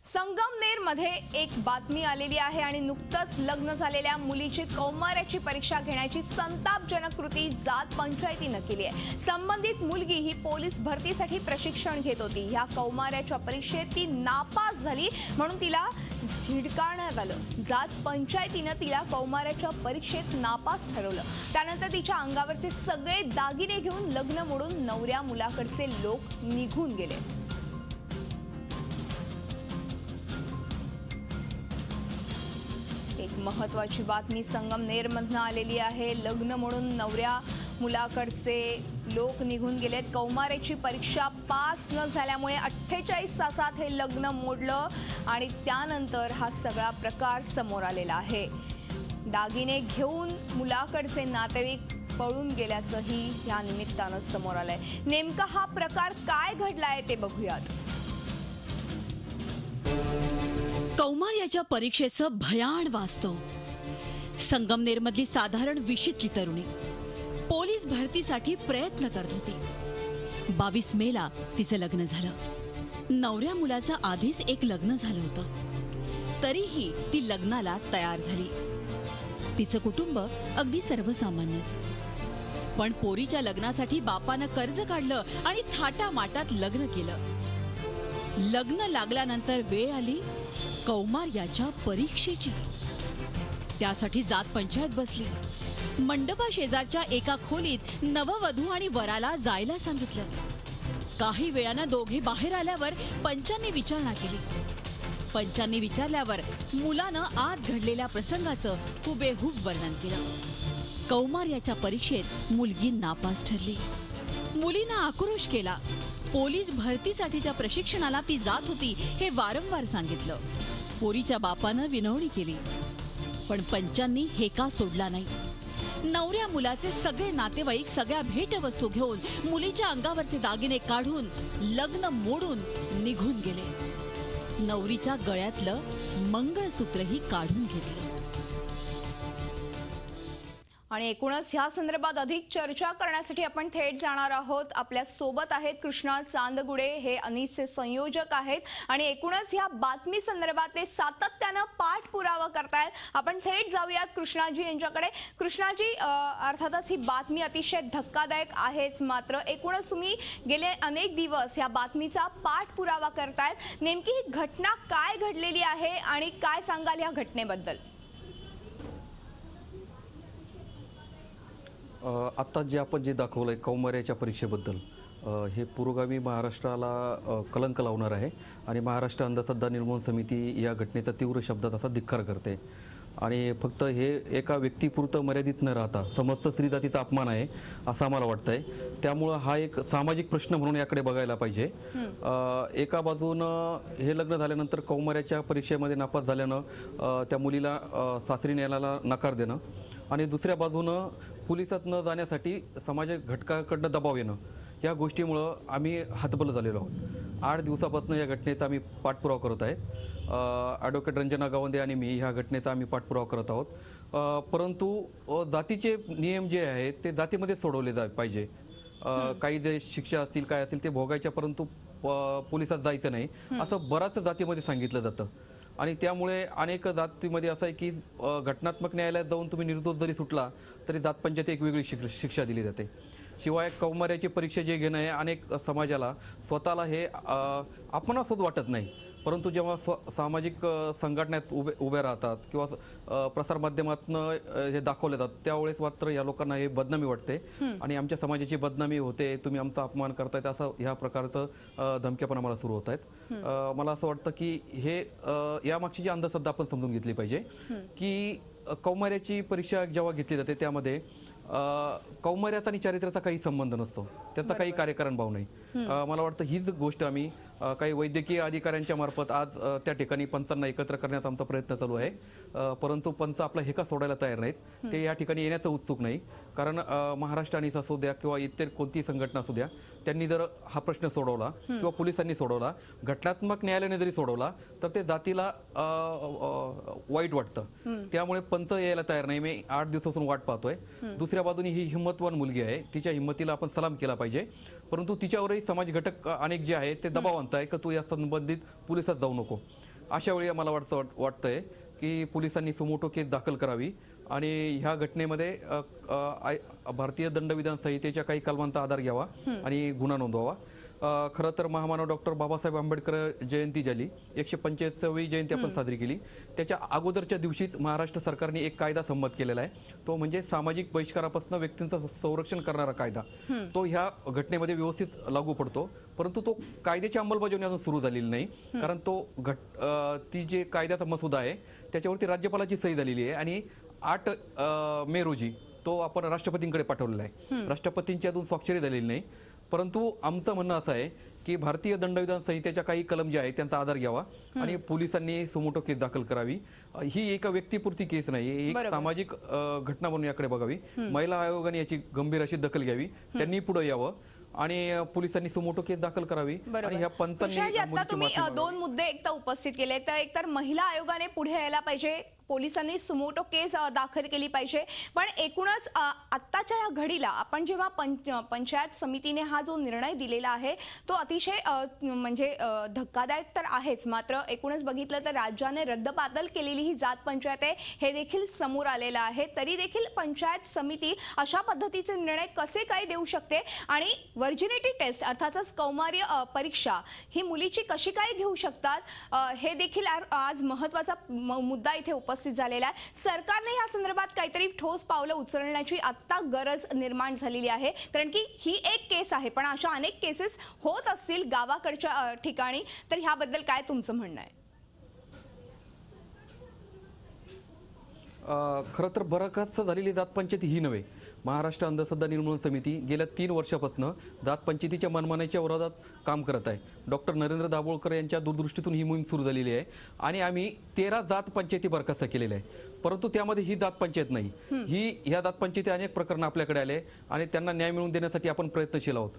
संगमनेरमध्ये एक बातमी आलेली आहे आणि नुकतंच लग्न झालेल्या मुलीची कौमार्याची परीक्षा घेण्याची संतापजनक कृती जात पंचायतीनं केली आहे। संबंधित मुलगी ही पोलीस भरतीसाठी प्रशिक्षण घेत होती। ह्या कौमार्याच्या परीक्षेत ती नापास झाली म्हणून तिला झिडकारण्यात आलं। जात पंचायतीनं तिला कौमार्याच्या परीक्षेत नापास ठरवलं। त्यानंतर तिच्या अंगावरचे सगळे दागिने घेऊन लग्न मोडून नवऱ्या मुलाकडचे लोक निघून गेले। एक महत्त्वाची बातमी संगमनेरमधून आलेली आहे। लग्न म्हणून नवऱ्या मुलाकडचे लोक निघून गेलेत। कौमार्याची परीक्षा पास न झाल्यामुळे 48 तासात हे लग्न मोडलं आणि त्यानंतर हा सगळा प्रकार समोर आलेला आहे। दागिने घेऊन मुलाकडचे नातेवाईक पळून गेल्याचंही या निमित्तानं समोर आलंय। नेमका हा प्रकार काय घडलाय ते बघूयात। कौमार्याच्या परीक्षेचं भयाण वास्तव। संगमनेरमधली साधारण 20ची तरुणी पोलीस भरतीसाठी प्रयत्न करत होती। 22 मेला तिचं लग्न झालं। नवऱ्या मुलाचं आधीच एक लग्न झालं होतं, तरीही ती लग्नाला तयार झाली। तिचं कुटुंब अगदी सर्वसामान्यच, पण पोरीच्या लग्नासाठी बापानं कर्ज काढलं आणि थाटामाटात लग्न केलं। लग्न लागल्यानंतर वेळ आली कौमार्याच्या परीक्षेची। त्यासाठी जात पंचायत बसली। मंडपा शेजारच्या एका खोलीत नववधू आणि वराला जायला सांगितलं। काही वेळानं दोघे बाहेर आल्यावर पंचांनी विचारणा केली। पंचांनी विचारल्यावर मुलानं आत घडलेल्या प्रसंगाचं हुबेहूब वर्णन केलं। कौमार्याच्या परीक्षेत मुलगी नापास ठरली। मुलीनं आक्रोश केला। पोलीस भरतीसाठीच्या प्रशिक्षणाला ती जात होती हे वारंवार सांगितलं। पोरीच्या बापानं विनवणी केली, पण पंचांनी हेका सोडला नाही। नवऱ्या मुलाचे सगळे नातेवाईक सगळ्या भेटवस्तू घेऊन मुलीच्या अंगावरचे दागिने काढून लग्न मोडून निघून गेले। नवरीच्या गळ्यातलं मंगळसूत्रही काढून घेतलं। आणि एकूणच ह्या संदर्भात अधिक चर्चा करण्यासाठी आपण थेट जाणार आहोत। आपल्या सोबत आहेत कृष्णा चांदगुडे, हे अनिसचे संयोजक आहेत आणि एकूणच ह्या बातमी संदर्भात ते सातत्यानं पाठपुरावा करतायत। आपण थेट जाऊयात कृष्णाजी यांच्याकडे। कृष्णाजी, अर्थातच ही बातमी अतिशय धक्कादायक आहेच, मात्र एकूणच तुम्ही गेले अनेक दिवस या बातमीचा पाठपुरावा करतायत। नेमकी ही घटना काय घडलेली आहे आणि काय सांगाल या घटनेबद्दल? आत्ता जे आपण दाखवलंय कौमार्याच्या परीक्षेबद्दल, हे पुरोगामी महाराष्ट्राला कलंक लावणार आहे आणि महाराष्ट्र अंधश्रद्धा निर्मूलन समिती या घटनेचा तीव्र शब्दात असा धिक्कार करते। आणि फक्त हे एका व्यक्तीपुरतं मर्यादित न राहता समस्त स्त्री जातीचा अपमान आहे असं आम्हाला वाटतंय। त्यामुळं हा एक सामाजिक प्रश्न म्हणून याकडे बघायला पाहिजे। एका बाजूनं हे लग्न झाल्यानंतर कौमार्याच्या परीक्षेमध्ये नापास झाल्यानं त्या मुलीला सासरी न्यायालयाला नकार देणं आणि दुसऱ्या बाजूनं पोलिसात न जाण्यासाठी समाज घटकाकडनं दबाव येणं, या गोष्टीमुळं आम्ही हतबल झालेलो आहोत। 8 दिवसापासून या घटनेचा आम्ही पाठपुरावा करत आहे। ॲडव्होकेट रंजना गावंदे आणि मी ह्या घटनेचा आम्ही पाठपुरावा करत आहोत। परंतु जातीचे नियम जे आहेत ते जातीमध्ये सोडवले पाहिजे। काही जे शिक्षा असतील काय असतील ते भोगायच्या, परंतु पोलिसात जायचं नाही असं बऱ्याच जातीमध्ये सांगितलं जातं। आणि त्यामुळे अनेक जातीमध्ये असं आहे की घटनात्मक न्यायालयात जाऊन तुम्ही निर्दोष जरी सुटला तरी जात पंचायत एक वेगळी शिक्षा दिली जाते। शिवाय कौमार्याची परीक्षा जे घेणं आहे अनेक समाजाला स्वतःला हे आपणासच वाटत नाही, परंतु जेव्हा सामाजिक संघटनेत उभे राहतात किंवा प्रसारमाध्यमातून हे दाखवले जातात त्यावेळेस मात्र या लोकांना हे बदनामी वाटते आणि आमच्या समाजाची बदनामी होते, तुम्ही आमचा अपमान करतायत असं ह्या प्रकारचं धमक्या पण आम्हाला सुरू होत आहेत। मला असं वाटतं की हे यामागची जी अंधश्रद्धा आपण समजून घेतली पाहिजे की कौमार्याची परीक्षा जेव्हा घेतली जाते त्यामध्ये कौमार्याचा आणि चारित्र्याचा काही संबंध नसतो, त्याचा काही कार्यकारण भाव नाही। मला वाटतं हीच गोष्ट आम्ही काही वैद्यकीय अधिकाऱ्यांच्या मार्फत आज त्या ठिकाणी पंचांना एकत्र करण्याचा आमचा प्रयत्न चालू आहे। परंतु पंच आपला हेका सोडायला तयार नाहीत, ते या ठिकाणी येण्याचं उत्सुक नाही। कारण महाराष्ट्र आणि असू द्या किंवा इतर कोणतीही संघटना असू द्या, त्यांनी जर हा प्रश्न सोडवला किंवा पोलिसांनी सोडवला, घटनात्मक न्यायालयाने जरी सोडवला तर ते जातीला वाईट वाटतं। त्यामुळे पंच यायला तयार नाही। मी 8 दिवसापासून वाट पाहतोय। दुसऱ्या बाजूने ही हिम्मतवान मुलगी आहे, तिच्या हिम्मतीला आपण सलाम केला पाहिजे, परंतु तिच्यावरही समाज घटक अनेक जे आहेत ते दबाव आणताय की तू या संबंधित पोलिसात जाऊ नको। अशा वेळी मला वाटतंय की पोलिसांनी सुमोटो केस दाखल करावी आणि ह्या घटनेमध्ये भारतीय दंडविधान संहितेच्या काही कलमांचा आधार घ्यावा आणि गुन्हा नोंदवावा. खरं तर महामानव डॉक्टर बाबासाहेब आंबेडकर जयंती झाली, 145वी जयंती आपण साजरी केली. त्याच्या अगोदरच्या दिवशीच महाराष्ट्र सरकारने एक कायदा संमत केलेला आहे, तो म्हणजे सामाजिक बहिष्कारापासून व्यक्तींचं संरक्षण करणारा कायदा. तो ह्या घटनेमध्ये व्यवस्थित लागू पडतो, परंतु तो कायद्याची अंमलबजावणी अजून सुरू झालेली नाही. कारण ती जे कायद्याचा मसुदा आहे त्याच्यावरती राज्यपालाची सही झालेली आहे आणि 8 मे रोजी तो आपण राष्ट्रपतींकडे पाठवलेला आहे. राष्ट्रपतींची अजून स्वाक्षरी झालेली नाही. परंतु आमचं म्हणणं असं आहे की भारतीय दंडविधान संहितेच्या काही कलम जे आहेत त्यांचा आधार घ्यावा आणि पोलिसांनी सुमोटो केस दाखल करावी. ही एका व्यक्तीपुरती केस नाही, एक सामाजिक घटना म्हणून याकडे बघावी. महिला आयोगाने याची गंभीर अशी दखल घ्यावी, त्यांनी पुढे यावं आणि पोलिसांनी सुमोटो केस दाखल करावी. आणि ह्या पंचांनी आता तुम्ही 2 मुद्दे एकतर उपस्थित केले, तर एकतर महिला आयोगाने पुढे यायला पाहिजे, पोलिसांनी सुमोटो केस दाखल केली पाहिजे. पण एकूणच आत्ताच्या या घडीला आपण जेव्हा पंचायत समितीने हा जो निर्णय दिलेला आहे तो अतिशय म्हणजे धक्कादायक तर आहेच, मात्र एकूणच बघितलं तर राज्याने रद्दबातल केलेली ही जात पंचायत आहे हे देखील समोर आलेलं आहे. तरी देखील पंचायत समिती अशा पद्धतीचे निर्णय कसे काय देऊ शकते आणि व्हर्जिनिटी टेस्ट अर्थातच कौमार्य परीक्षा ही मुलीची कशी काय घेऊ शकतात हे देखील आज महत्त्वाचा मुद्दा इथे उपस्थित झालेला आहे. सरकारने या संदर्भात काहीतरी ठोस पावलं उचलण्याची आता गरज निर्माण झालेली आहे, कारण की ही एक केस आहे, पण अशा अनेक केसेस होत असतील गावाकडच्या ठिकाणी. तर ह्याबद्दल काय तुमचं म्हणणं आहे? खरं तर बरखास्त झालेली जात पंचायती ही नव्हे. महाराष्ट्र अंधश्रद्धा निर्मूलन समिती गेल्या 3 वर्षापासून जात पंचायतीच्या मनमानीच्या विरोधात काम करत आहे. डॉक्टर नरेंद्र दाभोळकर यांच्या दूरदृष्टीतून ही मोहीम सुरू झालेली आहे आणि आम्ही 13 जात पंचायती बरखास्त केलेल्या आहे. परंतु त्यामध्ये ही जात पंचायत नाही. ह्या जात पंचायती अनेक प्रकरण आपल्याकडे आले आणि त्यांना न्याय मिळवून देण्यासाठी आपण प्रयत्नशील आहोत.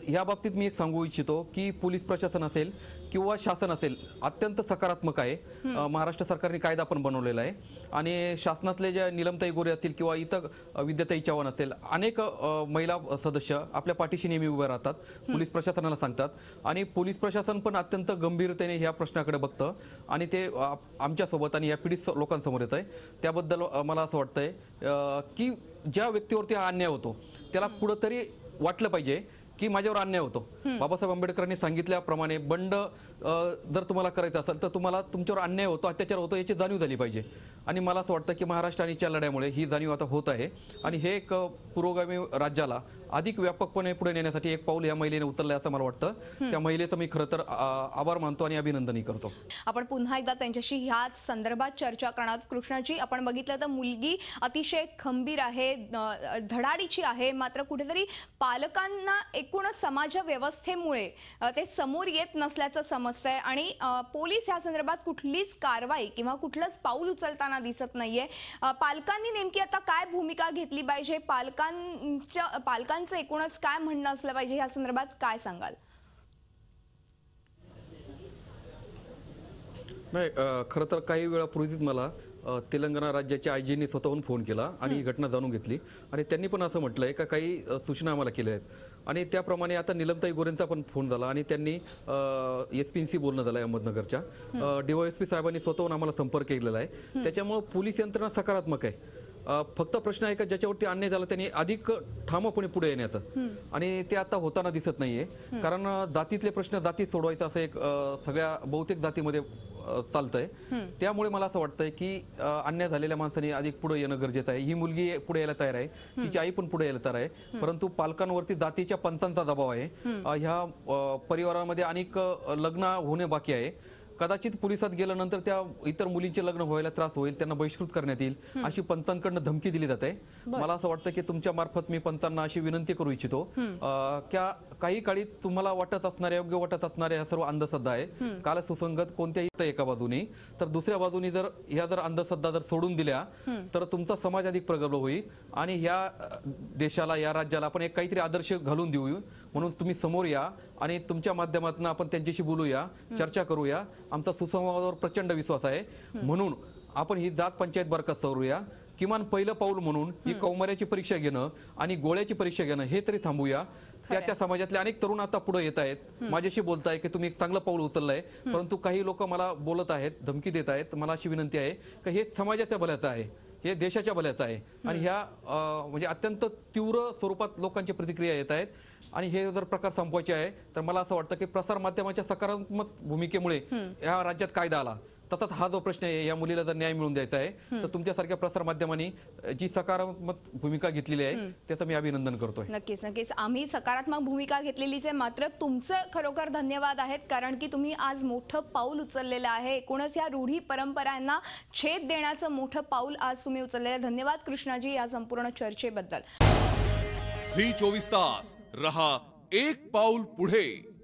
या बाबतीत मी एक सांगू इच्छितो की पोलीस प्रशासन असेल किंवा शासन असेल अत्यंत सकारात्मक आहे. महाराष्ट्र सरकारने कायदा पण बनवलेला आहे आणि शासनातले ज्या नीलमताई गोरे असतील किंवा इतर विद्याताई चव्हाण असेल, अनेक महिला सदस्य आपल्या पाठीशी नेहमी उभे राहतात, पोलीस प्रशासनाला सांगतात आणि पोलीस प्रशासन पण अत्यंत गंभीरतेने ह्या प्रश्नाकडे बघतं आणि ते आमच्यासोबत आणि या पीडित लोकांसमोर येत आहे. त्याबद्दल मला असं वाटतंय की ज्या व्यक्तीवरती हा अन्याय होतो त्याला कुठंतरी वाटलं पाहिजे की माझ्यावर अन्याय होतो. बाबासाहेब आंबेडकरांनी सांगितल्याप्रमाणे बंड जर तुम्हाला करायचं असेल तर तुम्हाला तुमच्यावर अन्याय होतो, अत्याचार होतो याची जाणीव झाली पाहिजे. आणि मला असं वाटतं की महाराष्ट्राच्या लढ्यामुळे ही जाणीव आता होत आहे आणि हे एक पुरोगामी राज्याला अधिक व्यापकपणे पुढे नेण्यासाठी एक पाऊल या महिलेने उचललं असं मला वाटतं. त्या महिलेचं मी खरं तर आभार मानतो आणि अभिनंदनही करतो. आपण पुन्हा एकदा त्यांच्याशी ह्याच संदर्भात चर्चा करणार. कृष्णाजी, आपण बघितलं तर मुलगी अतिशय खंबीर आहे, धडाडीची आहे, मात्र कुठेतरी पालकांना एकूणच समाज व्यवस्थेमुळे ते समोर येत नसल्याचं समजतंय आणि पोलीस या संदर्भात कुठलीच कारवाई किंवा कुठलंच पाऊल उचलताना दिसत नाहीये. पालकांनी नेमकी आता काय भूमिका घेतली पाहिजे, पालकांचं एकूणच काय म्हणणं असलं पाहिजे या संदर्भात काय सांगाल? नाही, खरं तर काही वेळापूर्वीच मला तेलंगणा राज्याच्या आयजीनी स्वतःहून फोन केला आणि ही घटना जाणून घेतली आणि त्यांनी पण असं म्हटलंय का काही सूचना आम्हाला केल्या आहेत आणि त्याप्रमाणे आता नीलमताई गोरेंचा पण फोन झाला आणि त्यांनी एसपींशी बोलणं झालं अहमदनगरच्या. डीवायएसपी साहेबांनी स्वतःहून आम्हाला संपर्क केलेला आहे. त्याच्यामुळे पोलीस यंत्रणा सकारात्मक आहे. फक्त प्रश्न आहे का ज्याच्यावरती अन्याय झाला त्यांनी अधिक ठामपणे पुढे येण्याचं आणि ते आता होताना दिसत नाहीये. कारण जातीतले प्रश्न जातीत सोडवायचा असं एक सगळ्या बहुतेक जातीमध्ये चालतंय. त्यामुळे मला असं वाटतंय की अन्याय झालेल्या माणसांनी अधिक पुढे येणं गरजेचं आहे. ही मुलगी पुढे यायला तयार आहे, तिची आई पण पुढे यायला तयार आहे, परंतु पालकांवरती जातीच्या पंचांचा दबाव आहे. ह्या परिवारामध्ये अनेक लग्न होणे बाकी आहे. कदाचित पोलिसात गेल्यानंतर त्या इतर मुलींचे लग्न व्हायला त्रास होईल, त्यांना बहिष्कृत करण्यात येईल अशी पंचांकडनं धमकी दिली जाते. मला असं वाटतं की तुमच्या मार्फत मी पंचांना अशी विनंती करू इच्छितो की काही काळी तुम्हाला वाटत असणारे, योग्य वाटत असणारे ह्या सर्व अंधश्रद्धा आहे, काल सुसंगत कोणत्याही एका बाजूनी, तर दुसऱ्या बाजूनी जर ह्या अंधश्रद्धा जर सोडून दिल्या तर तुमचा समाज अधिक प्रगल्भ होईल आणि ह्या देशाला, या राज्याला आपण एक काहीतरी आदर्श घालून देऊ. म्हणून तुम्ही समोर या आणि तुमच्या माध्यमातून आपण त्यांच्याशी बोलूया, चर्चा करूया. आमचा सुसंवादावर प्रचंड विश्वास आहे. म्हणून आपण ही जात पंचायत बरखास्त करूया. किमान पहिलं पाऊल म्हणून ही कौमार्याची परीक्षा घेणं आणि गोळ्याची परीक्षा घेणं हे तरी थांबूया. त्या समाजातले अनेक तरुण आता पुढे येत आहेत, माझ्याशी बोलताय की तुम्ही एक चांगलं पाऊल उचललंय, परंतु काही लोक मला बोलत आहेत, धमकी देत आहेत. मला अशी विनंती आहे की हे समाजाच्या भल्याचं आहे, हे देशाच्या भल्याचं आहे. आणि ह्या म्हणजे अत्यंत तीव्र स्वरूपात लोकांची प्रतिक्रिया येत आहेत. आणि हे जर प्रकार संपवायचे आहे तर मला असं वाटतं की प्रसार माध्यमाच्या सकारात्मक भूमिकेमुळे या राज्यात कायदा आला. तसाच हा जो प्रश्न आहे, या मुलीला जर न्याय मिळवून द्यायचा आहे तर तुमच्यासारख्या प्रसार माध्यमांनी जी सकारात्मक भूमिका घेतलेली आहे त्याचं मी अभिनंदन करतोय. नक्कीच नक्कीच आम्ही सकारात्मक भूमिका घेतलेलीच आहे. मात्र तुमचं खरोखर धन्यवाद आहेत, कारण की तुम्ही आज मोठं पाऊल उचललेलं आहे. एकूणच या रूढी परंपरांना छेद देण्याचं मोठं पाऊल आज तुम्ही उचललेलं आहे. धन्यवाद कृष्णाजी या संपूर्ण चर्चेबद्दल. झी 24 तास रहा एक पाऊल पुढे.